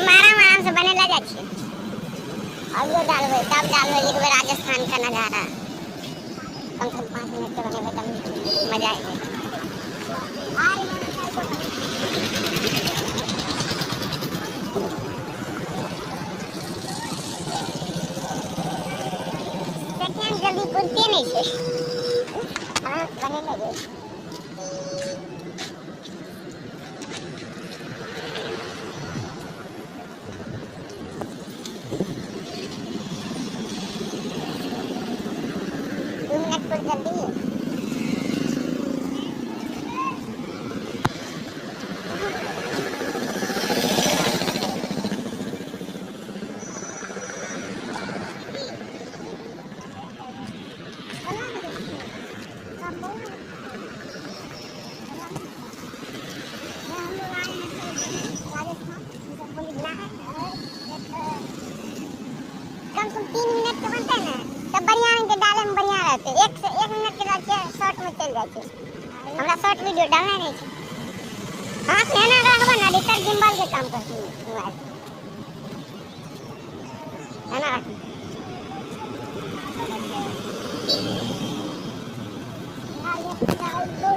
हम आराम से बने लगा छी आलू डालबै तब डालबै एक बेर राजस्थान का नजारा कम से कम 5 मिनट के बनेबै तब मजा आएगा जल्दी कुलते नहीं छे हाँ बने लगे जल्दी कम से 3 मिनट के बनते हैं ना तब बढ़िया इनके डाले में बढ़िया रहते 1 मिनट के बाद शॉर्ट में चल जाते हमरा शॉर्ट वीडियो डालना नहीं है हां लेना रखबा ना एडिटर गिम्बल के काम करती है ना हां ये